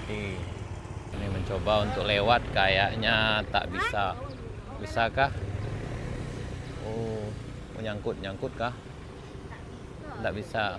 Ini mencoba untuk lewat, kayaknya tak bisa. Bisakah? Oh, nyangkut kah? Tak bisa.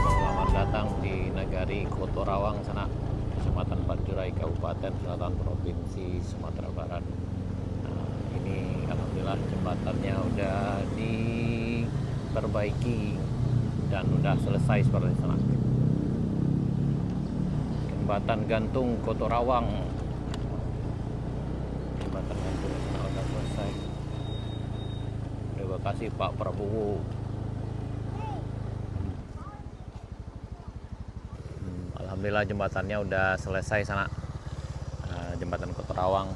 Selamat datang di Negari Kotorawang sana, Kecamatan Panjurai, Kabupaten Selatan, Provinsi Sumatera Barat. Nah, ini alhamdulillah jembatannya udah diperbaiki dan udah selesai seperti sana. Jembatan gantung Kotorawang. Jembatan gantung sana udah selesai. Terima kasih Pak Prabowo. Alhamdulillah jembatannya udah selesai sana, jembatan Kotorawang.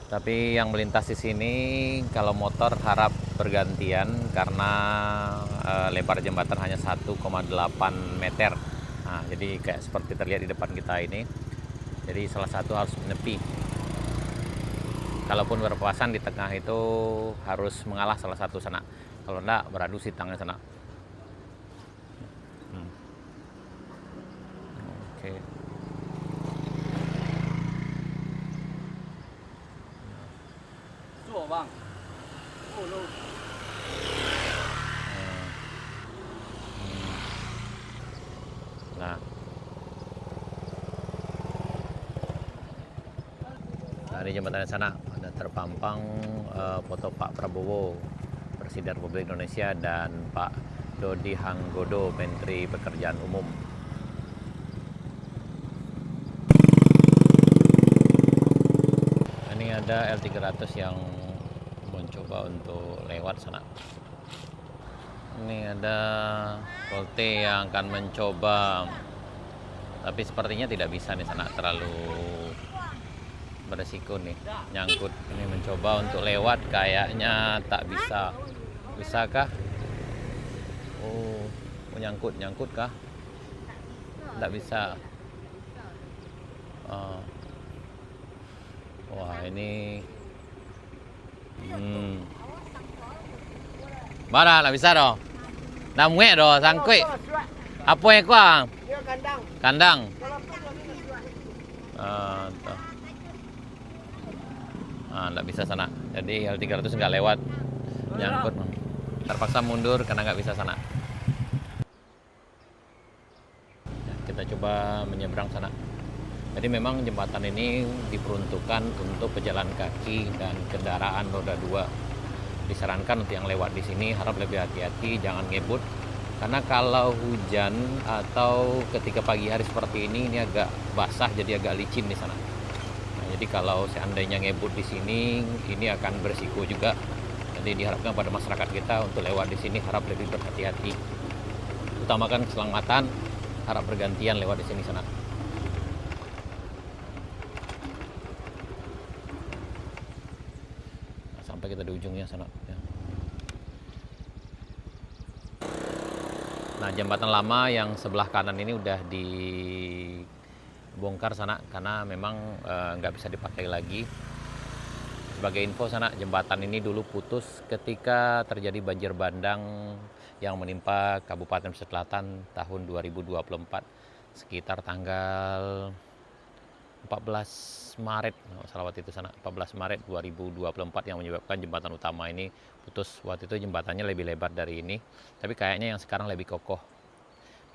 Tapi yang melintas di sini kalau motor harap bergantian karena lebar jembatan hanya 1,8 meter. Nah, jadi kayak seperti terlihat di depan kita ini. Jadi salah satu harus menepi. Kalaupun berpapasan di tengah itu harus mengalah salah satu sana. Kalau enggak beradu si tangga sana. Oke. Bang. Nah, dari jembatan sana ada terpampang foto Pak Prabowo, Presiden Republik Indonesia, dan Pak Dodi Hanggodo, Menteri Pekerjaan Umum. Ini ada L300 yang mencoba untuk lewat sana. Ini ada Volte yang akan mencoba, tapi sepertinya tidak bisa nih sana, terlalu beresiko nih, nyangkut. Ini mencoba untuk lewat, kayaknya tak bisa. Bisakah? Oh, nyangkut kah? Tak bisa. Wah, ini Bara lah bisa doh. Dah muek doh sangkut. Apa yang kuang? Kandang. Nggak bisa sana. Jadi L300 nggak lewat, nyangkut. Terpaksa mundur karena nggak bisa sana. Kita coba menyeberang sana. Jadi memang jembatan ini diperuntukkan untuk pejalan kaki dan kendaraan roda 2. Disarankan untuk yang lewat di sini harap lebih hati-hati, jangan ngebut. Karena kalau hujan atau ketika pagi hari seperti ini agak basah, jadi agak licin di sana. Nah, jadi kalau seandainya ngebut di sini, ini akan berisiko juga. Jadi diharapkan pada masyarakat kita untuk lewat di sini harap lebih berhati-hati. Utamakan keselamatan, harap bergantian lewat di sini sana. sampai kita di ujungnya sana ya. Nah, jembatan lama yang sebelah kanan ini udah dibongkar sana karena memang nggak bisa dipakai lagi. Sebagai info sana, jembatan ini dulu putus ketika terjadi banjir bandang yang menimpa Kabupaten Selatan tahun 2024 sekitar tanggal 14 Maret, salah waktu itu sana 14 Maret 2024 yang menyebabkan jembatan utama ini putus. Waktu itu jembatannya lebih lebar dari ini, tapi kayaknya yang sekarang lebih kokoh.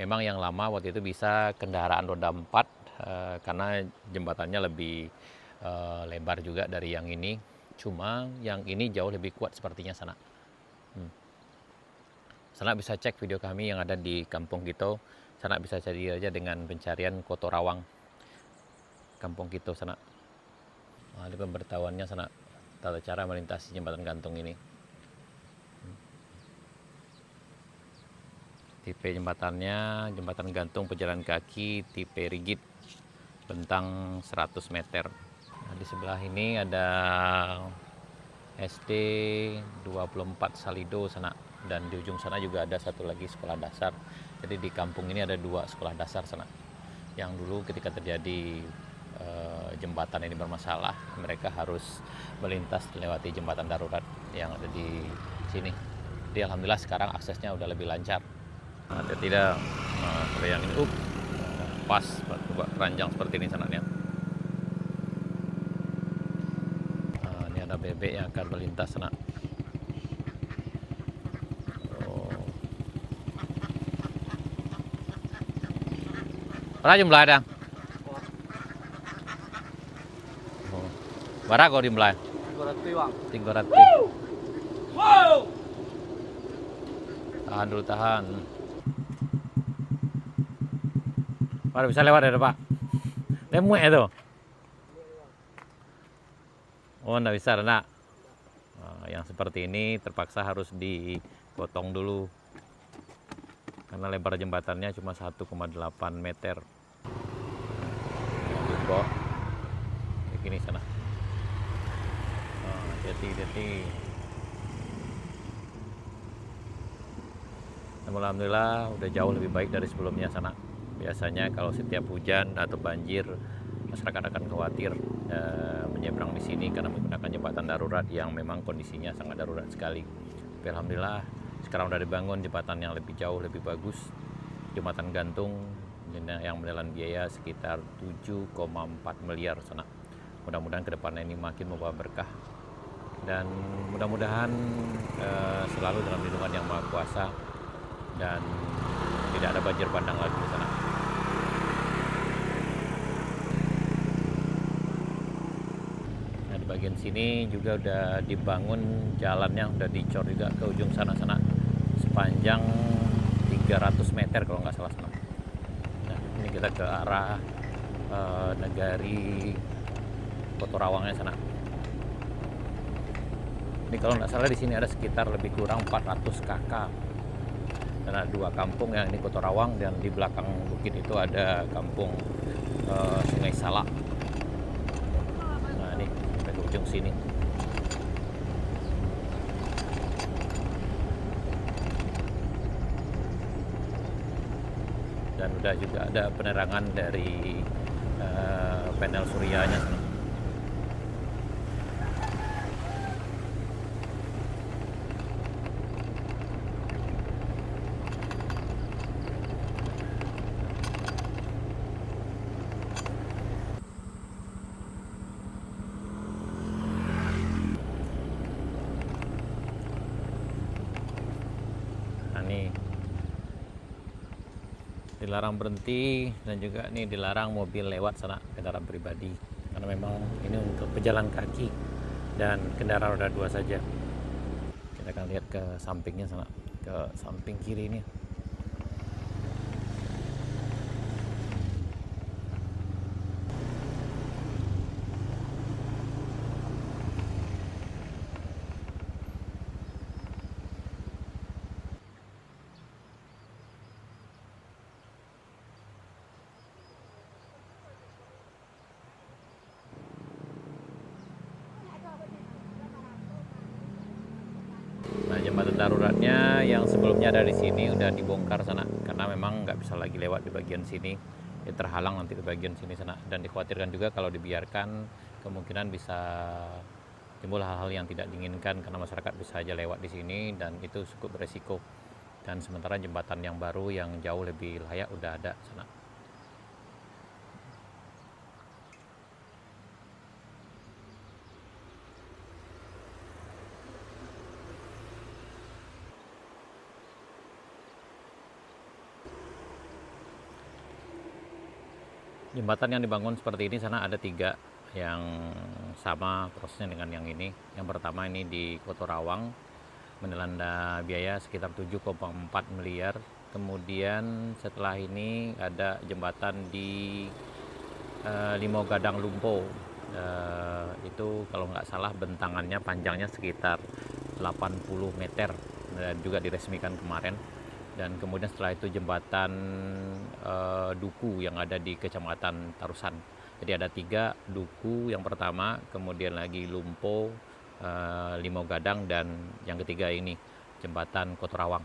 Memang yang lama waktu itu bisa kendaraan roda 4 karena jembatannya lebih lebar juga dari yang ini. Cuma yang ini jauh lebih kuat sepertinya sana. Sana bisa cek video kami yang ada di Kampung Kito. Sana bisa cari aja dengan pencarian Koto Rawang. Kampung Kito sana. Ada pemberitahuannya sana tata cara melintasi jembatan gantung ini. Tipe jembatannya, jembatan gantung pejalan kaki tipe rigid, bentang 100 meter. Nah, di sebelah ini ada SD 24 Salido sana, dan di ujung sana juga ada satu lagi sekolah dasar. Jadi di kampung ini ada 2 sekolah dasar sana. Yang dulu ketika terjadi jembatan ini bermasalah, mereka harus melintas melewati jembatan darurat yang ada di sini. Jadi alhamdulillah sekarang aksesnya udah lebih lancar. Ada tidak kalau yang ini pas buat keranjang seperti ini sananya. Ini ada bebek yang akan melintas sana. Berapa jumlah ada? Berapa kau jumlah? 300 bang. 300. Tahan dulu, tahan. Baru bisa lewat ya Pak? Lemuek itu? Oh enggak bisa, enggak. Nah, yang seperti ini terpaksa harus dipotong dulu karena lebar jembatannya cuma 1,8 meter. Kok kayak gini sana. Hati-hati. Alhamdulillah udah jauh lebih baik dari sebelumnya sana. Biasanya kalau setiap hujan atau banjir, masyarakat akan khawatir menyeberang di sini karena menggunakan jembatan darurat yang memang kondisinya sangat darurat sekali. Tapi alhamdulillah sekarang udah dibangun jembatan yang lebih jauh lebih bagus. Jembatan gantung yang menelan biaya sekitar 7,4 miliar sana. Mudah-mudahan kedepannya ini makin membawa berkah dan mudah-mudahan selalu dalam lindungan yang Maha Kuasa dan tidak ada banjir bandang lagi di sana. Nah, di bagian sini juga udah dibangun jalannya, udah dicor juga ke ujung sana-sana sepanjang 300 meter kalau nggak salah sana. Nah, ini kita ke arah Negari Koto Rawangnya sana. Ini kalau nggak salah di sini ada sekitar lebih kurang 400 kakak. Dan ada 2 kampung, yang ini Koto Rawang dan di belakang bukit itu ada kampung Sungai Salak. Nah ini sampai ke ujung sini. Dan udah juga ada penerangan dari panel suryanya. Dilarang berhenti dan juga nih dilarang mobil lewat sana, kendaraan pribadi, karena memang ini untuk pejalan kaki dan kendaraan roda 2 saja. Kita akan lihat ke sampingnya sana, ke samping kiri ini. jembatannya dari sini udah dibongkar sana, karena memang nggak bisa lagi lewat di bagian sini, ya terhalang nanti di bagian sini sana. Dan dikhawatirkan juga kalau dibiarkan kemungkinan bisa timbul hal-hal yang tidak diinginkan, karena masyarakat bisa aja lewat di sini dan itu cukup beresiko. Dan sementara jembatan yang baru yang jauh lebih layak udah ada sana. Jembatan yang dibangun seperti ini sana ada 3 yang sama prosesnya dengan yang ini. Yang pertama ini di Kotorawang, menelan biaya sekitar 7,4 miliar. Kemudian setelah ini ada jembatan di Limau Gadang Lumpo. Itu kalau nggak salah bentangannya panjangnya sekitar 80 meter, dan juga diresmikan kemarin. Dan kemudian setelah itu jembatan Duku yang ada di Kecamatan Tarusan. Jadi ada 3 Duku yang pertama, kemudian lagi Lumpo, Limau Gadang, dan yang ketiga ini jembatan Kotorawang.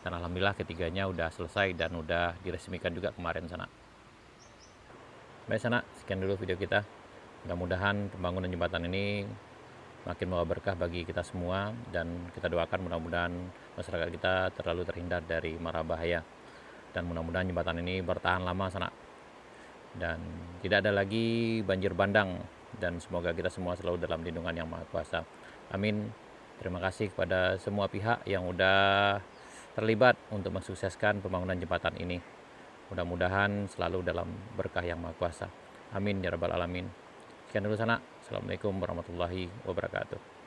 Dan alhamdulillah ketiganya udah selesai dan udah diresmikan juga kemarin sana. Baik sana, sekian dulu video kita. Mudah-mudahan pembangunan jembatan ini makin membawa berkah bagi kita semua, dan kita doakan mudah-mudahan masyarakat kita terlalu terhindar dari mara bahaya, dan mudah-mudahan jembatan ini bertahan lama sana dan tidak ada lagi banjir bandang, dan semoga kita semua selalu dalam lindungan Yang Maha Kuasa. Amin. Terima kasih kepada semua pihak yang udah terlibat untuk mensukseskan pembangunan jembatan ini. Mudah-mudahan selalu dalam berkah Yang Maha Kuasa. Amin ya rabbal alamin. Sekian dulu sana. Assalamualaikum warahmatullahi wabarakatuh.